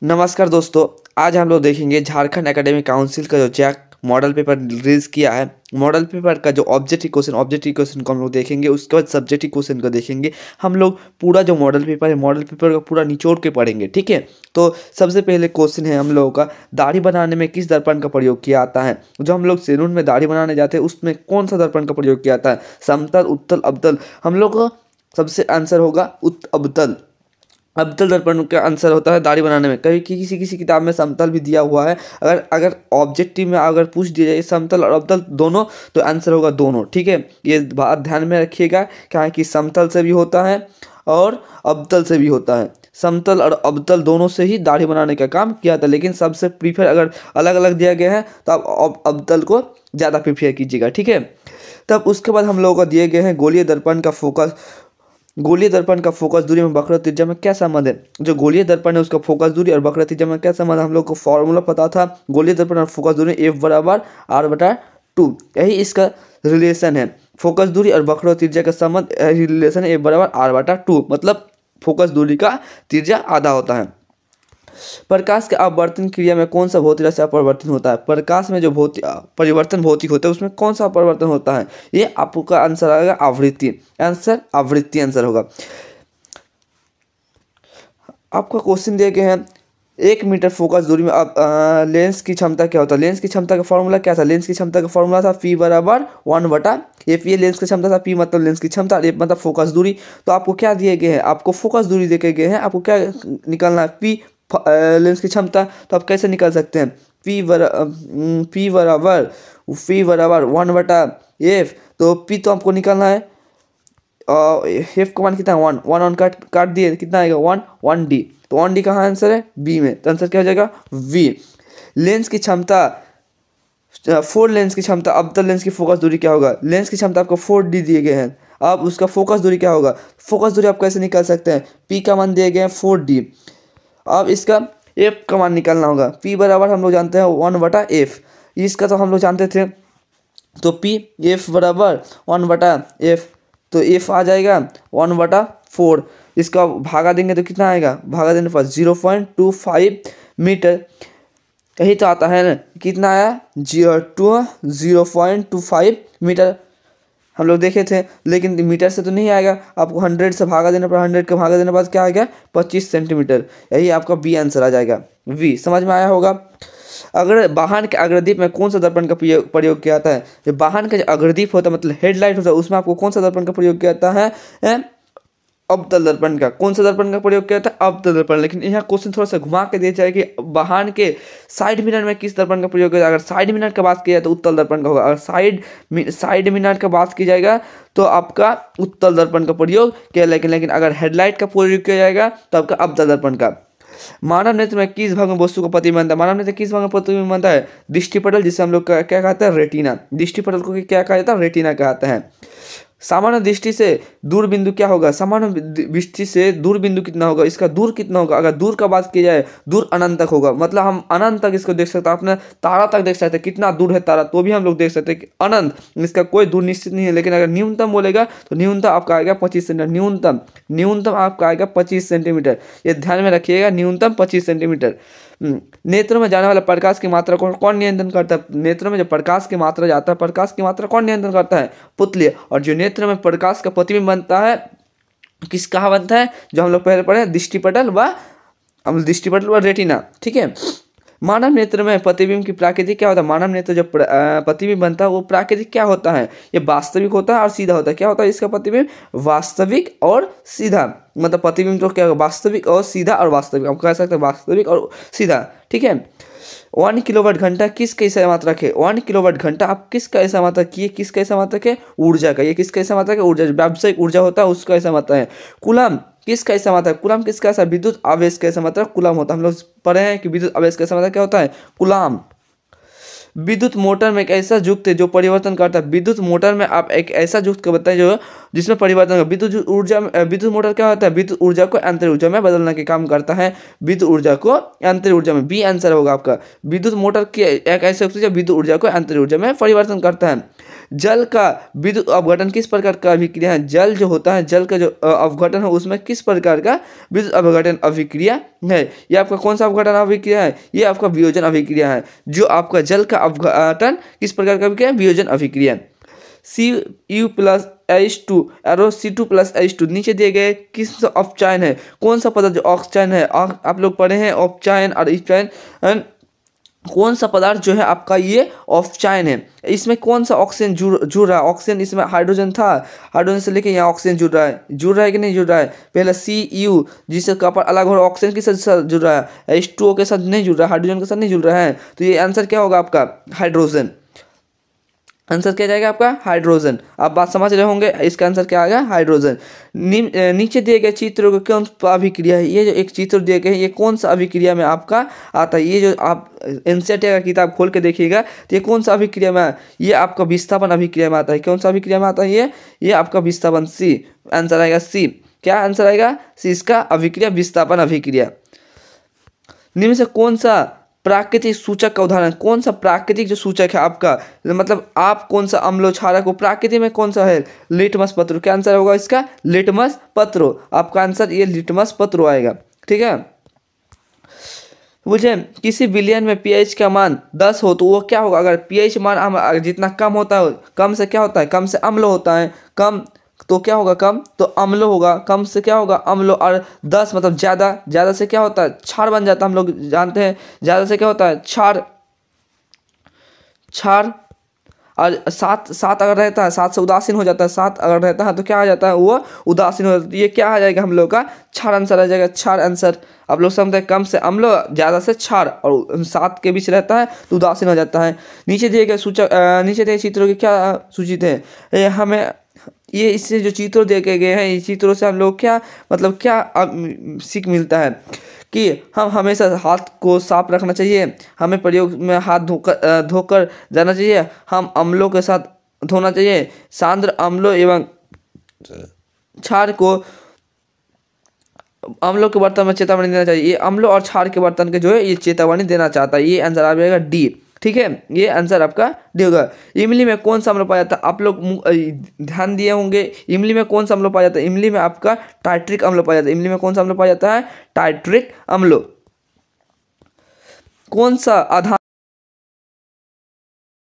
नमस्कार दोस्तों। आज हम लोग देखेंगे झारखंड एकेडमिक काउंसिल का जो जैक मॉडल पेपर रिलीज किया है। मॉडल पेपर का जो ऑब्जेक्टिव क्वेश्चन को हम लोग देखेंगे, उसके बाद सब्जेक्टिव क्वेश्चन को देखेंगे। हम लोग पूरा जो मॉडल पेपर है, मॉडल पेपर का पूरा निचोड़ के पढ़ेंगे, ठीक है। तो सबसे पहले क्वेश्चन है हम लोगों का, दाढ़ी बनाने में किस दर्पण का प्रयोग किया जाता है। जो हम लोग सैलून में दाढ़ी बनाने जाते हैं उसमें कौन सा दर्पण का प्रयोग किया जाता है, समतल, उत्तल, अवतल। हम लोग का सबसे आंसर होगा अवतल। अवतल दर्पण का आंसर होता है दाढ़ी बनाने में। कभी किसी किसी किताब में समतल भी दिया हुआ है। अगर अगर ऑब्जेक्टिव में अगर पूछ दिया जाए समतल और अवतल दोनों, तो आंसर होगा दोनों, ठीक है। ये बात ध्यान में रखिएगा, क्या है कि समतल से भी होता है और अवतल से भी होता है। समतल और अवतल दोनों से ही दाढ़ी बनाने का काम किया था, लेकिन सबसे प्रीफर अगर अलग अलग दिया गया है तो आप अवतल को ज़्यादा प्रीफर कीजिएगा, ठीक है। तब उसके बाद हम लोगों को दिए गए हैं गोलीय दर्पण का फोकस दूरी में वक्र त्रिज्या में क्या संबंध है। जो गोलीय दर्पण है उसका फोकस दूरी और वक्र त्रिज्या में क्या संबंध है, हम लोग को फॉर्मूला पता था। गोलीय दर्पण और फोकस दूरी F बराबर R/2, यही इसका रिलेशन है। फोकस दूरी और वक्र त्रिज्या का संबंध रिलेशन है F बराबर R/2, मतलब फोकस दूरी का त्रिज्या आधा होता है। प्रकाश के अपवर्तन क्रिया में कौन सा भौतिक राशि अपरिवर्तन होता है। प्रकाश में जो परिवर्तन भौतिक होता है उसमें कौन सा अपरिवर्तन होता है, ये आपका आंसर आएगा आवृत्ति। आंसर होगा। आपका क्वेश्चन दिए गए हैं 1 मीटर फोकस दूरी में अब लेंस की क्षमता क्या होता है। लेंस की क्षमता का फॉर्मूला क्या था, लेंस की क्षमता का फॉर्मूला था P बराबर 1/F। ये लेंस की क्षमता था, P मतलब लेंस की क्षमता, F मतलब फोकस दूरी। तो आपको क्या दिए गए हैं, आपको फोकस दूरी दे गए हैं, आपको क्या निकालना है, P लेंस की क्षमता। तो आप कैसे निकाल सकते हैं, P बराबर 1/F। तो P तो आपको निकालना है, F का मान कितना है 1 1 काट दिए, कितना आएगा 1D। तो 1D कहाँ आंसर है, बी में। तो आंसर क्या हो जाएगा V। लेंस की क्षमता 4 लेंस की क्षमता, अवतल लेंस की फोकस दूरी क्या होगा। लेंस की क्षमता आपको 4D दिए गए हैं, अब उसका फोकस दूरी क्या होगा। फोकस दूरी आप कैसे निकाल सकते हैं, P का मान दिए गए हैं 4D। अब इसका F का मान निकालना होगा। P बराबर हम लोग जानते हैं 1/F, इसका तो हम लोग जानते थे। तो P F बराबर 1/F, तो F आ जाएगा 1/4। इसका भागा देंगे तो कितना आएगा, भागा देने पर 0.25 मीटर, यही तो आता है ना। कितना आया 0.25 मीटर हम लोग देखे थे, लेकिन मीटर से तो नहीं आएगा। आपको 100 से भागा देने पर, 100 का भागा देने के बाद क्या आएगा 25 सेंटीमीटर। यही आपका बी आंसर आ जाएगा, V। समझ में आया होगा। अगर वाहन के अग्रदीप में कौन सा दर्पण का प्रयोग किया जाता है। जो वाहन का जो अग्रदीप होता है मतलब हेडलाइट होता है, उसमें आपको कौन सा दर्पण का प्रयोग किया जाता है, अवतल दर्पण का। कौन सा दर्पण का प्रयोग किया जाता है, अवतल दर्पण। लेकिन यहाँ क्वेश्चन थोड़ा सा घुमा के दिया जाए कि वाहन के साइड मिरर में किस दर्पण का प्रयोग किया जाए। अगर साइड मिरर का बात किया जाए तो उत्तल दर्पण का होगा। अगर साइड मिरर का बात की जाएगा तो आपका उत्तल दर्पण का प्रयोग किया, लेकिन अगर हेडलाइट का प्रयोग किया जाएगा तो आपका अवतल दर्पण का। मानव नेत्र में किस भाग में वस्तु का प्रतिबिंब बनता है। मानव नेत्र किस भाग में प्रतिबिंब बनता है, दृष्टिपटल, जिसे हम लोग क्या कहते हैं, रेटिना। दृष्टिपटल को क्या कहा जाता है, रेटिना कहते हैं। सामान्य दृष्टि से दूर बिंदु क्या होगा, सामान्य दृष्टि से दूर बिंदु कितना होगा, इसका दूर कितना होगा। अगर दूर का बात की जाए दूर अनंत तक होगा, मतलब हम अनंत तक इसको देख सकते हैं। आपने तारा तक देख सकते हैं, कितना दूर है तारा, तो भी हम लोग देख सकते हैं कि अनंत, इसका कोई दूर निश्चित नहीं है। लेकिन अगर न्यूनतम बोलेगा तो न्यूनतम आपका आएगा 25 सेंटीमीटर। न्यूनतम आपका आएगा 25 सेंटीमीटर, ये ध्यान में रखिएगा, न्यूनतम 25 सेंटीमीटर। नेत्रों में जाने वाला प्रकाश की मात्रा को कौन नियंत्रण करता है। नेत्रों में जो प्रकाश की मात्रा जाता है, प्रकाश की मात्रा कौन नियंत्रण करता है, पुतली। और जो नेत्र में प्रकाश का प्रतिबिंब बनता है, किस कहाँ बनता है, जो हम लोग पहले पढ़े, दृष्टिपटल व रेटिना, ठीक है। मानव नेत्र में प्रतिबिंब की प्राकृतिक क्या होता है। मानव नेत्र जो प्रतिबिंब बनता है वो प्राकृतिक क्या होता है, ये वास्तविक होता है और सीधा होता है। क्या होता है इसका प्रतिबिंब, वास्तविक और सीधा। मतलब प्रतिबिंब तो क्या होगा, वास्तविक और सीधा और वास्तविक, आप कह सकते हैं वास्तविक और सीधा, ठीक है। 1 किलोवाट घंटा किसका ऐसा मात्रक है। 1 किलोवाट घंटा आप किसका ऐसा मात्रक है, किसका ऐसा मात्रक है, ऊर्जा का। ये किसका ऐसा मात्रक है, ऊर्जा, व्यावसायिक ऊर्जा होता है उसका ऐसा मात्रक है। कूलम किसका ऐसा मात्रक, कूलम किसका ऐसा, विद्युत आवेश का ऐसा मात्रक कूलम होता है। हम लोग पढ़े हैं कि विद्युत आवेश का ऐसा मात्रक क्या होता है, कूलम। विद्युत मोटर में एक ऐसा युक्त है जो परिवर्तन करता है। विद्युत मोटर में आप एक ऐसा युक्त को बताएं जो जिसमें परिवर्तन होगा। विद्युत मोटर क्या होता है, विद्युत ऊर्जा को अंतर ऊर्जा में बदलने के काम करता है। विद्युत ऊर्जा को अंतर ऊर्जा में, बी आंसर होगा आपका। विद्युत मोटर की एक ऐसा युक्त जो विद्युत ऊर्जा को अंतर ऊर्जा में परिवर्तन करता है। जल का विद्युत अपघटन किस प्रकार का अभिक्रिया है। जल जो होता है, जल का जो अपघटन है उसमें किस प्रकार का विद्युत अपघटन अभिक्रिया है, ये आपका कौन सा अपघटन अभिक्रिया है? ये आपका वियोजन अभिक्रिया है। जो आपका जल का अपघटन किस प्रकार का अभिक्रिया है? वियोजन अभिक्रिया। Cu+H2 एरो C2+H2 नीचे दिए गए किस अपचायन है? कौन सा पदार्थ जो ऑक्सीजन है? आप लोग पढ़े हैं अपचायन और इपचायन। कौन सा पदार्थ जो है आपका ये ऑफचायन है? इसमें कौन सा ऑक्सीजन जुड़ रहा है? ऑक्सीजन इसमें हाइड्रोजन था, हाइड्रोजन से लेके यहाँ ऑक्सीजन जुड़ रहा है कि नहीं जुड़ रहा है? पहले Cu जिससे कपर अलग हो रहा है, ऑक्सीजन के साथ जुड़ रहा है, H2O के साथ नहीं जुड़ रहा है, हाइड्रोजन के साथ नहीं जुड़ रहा है, तो ये आंसर क्या होगा आपका? हाइड्रोजन। आंसर क्या जाएगा आपका? हाइड्रोजन। आप बात समझ रहे होंगे, इसका आंसर क्या आएगा? हाइड्रोजन। नीचे दिए गए चित्रों को कौन सा अभिक्रिया है? ये जो एक चित्र दिए गए हैं ये कौन सा अभिक्रिया में आपका आता है? ये जो आप एनसीईआरटी का किताब खोल के देखिएगा तो ये कौन सा अभिक्रिया में है? ये आपका विस्थापन अभिक्रिया में आता है। कौन सा अभिक्रिया में आता है ये आपका विस्थापन। सी आंसर आएगा, सी। क्या आंसर आएगा? सी इसका अभिक्रिया विस्थापन अभिक्रिया। निम्न से कौन सा प्राकृतिक सूचक का उदाहरण? कौन सा प्राकृतिक जो सूचक है आपका, मतलब आप कौन सा अम्ल क्षारक को प्राकृतिक में कौन सा है? लिटमस पत्र। क्या आंसर होगा इसका? लिटमस पत्र। आपका आंसर ये लिटमस पत्र आएगा। ठीक है, मुझे किसी विलयन में pH का मान 10 हो तो वो क्या होगा? अगर pH मान हम जितना कम होता है, कम से क्या होता है? कम से अम्ल होता है, कम तो क्या होगा? कम तो अम्ल होगा, कम से क्या होगा? अम्ल। और 10 मतलब ज़्यादा, ज़्यादा से क्या होता है? क्षार बन जाता है। हम लोग जानते हैं ज़्यादा से क्या होता है? क्षार। और 7 अगर रहता है, 7 से उदासीन हो जाता है, 7 अगर रहता है तो क्या आ जाता है? वो उदासीन हो जाता है। ये क्या आ जाएगा हम लोग का? क्षार आंसर आ जाएगा, क्षार आंसर। आप लोग समझते हैं, कम से अम्ल, ज़्यादा से क्षार, और 7 के बीच रहता है तो उदासीन हो जाता है। नीचे दिए गए सूचक, नीचे दिए चित्रों के क्या सूचित है? हमें ये इससे जो चित्र देखे गए हैं, इस चित्रों से हम लोग क्या मतलब क्या सीख मिलता है? कि हम हमेशा हाथ को साफ रखना चाहिए, हमें प्रयोग में हाथ धोकर जाना चाहिए, हम अम्लों के साथ धोना चाहिए, सांद्र अम्लों एवं क्षार को अम्लों के बर्तन में चेतावनी देना चाहिए। ये अम्लों और क्षार के बर्तन के जो है ये चेतावनी देना चाहता है। ये आंसर आ जाएगा डी। ठीक है, ये आंसर आपका डी होगा। इमली में कौन सा अम्ल पाया जाता है? आप लोग ध्यान दिए होंगे, इमली में कौन सा अम्ल पाया जाता है? इमली में आपका टाइट्रिक अम्ल पाया जाता है। इमली में कौन सा अम्ल पाया जाता है? टाइट्रिक अम्ल। कौन सा आधार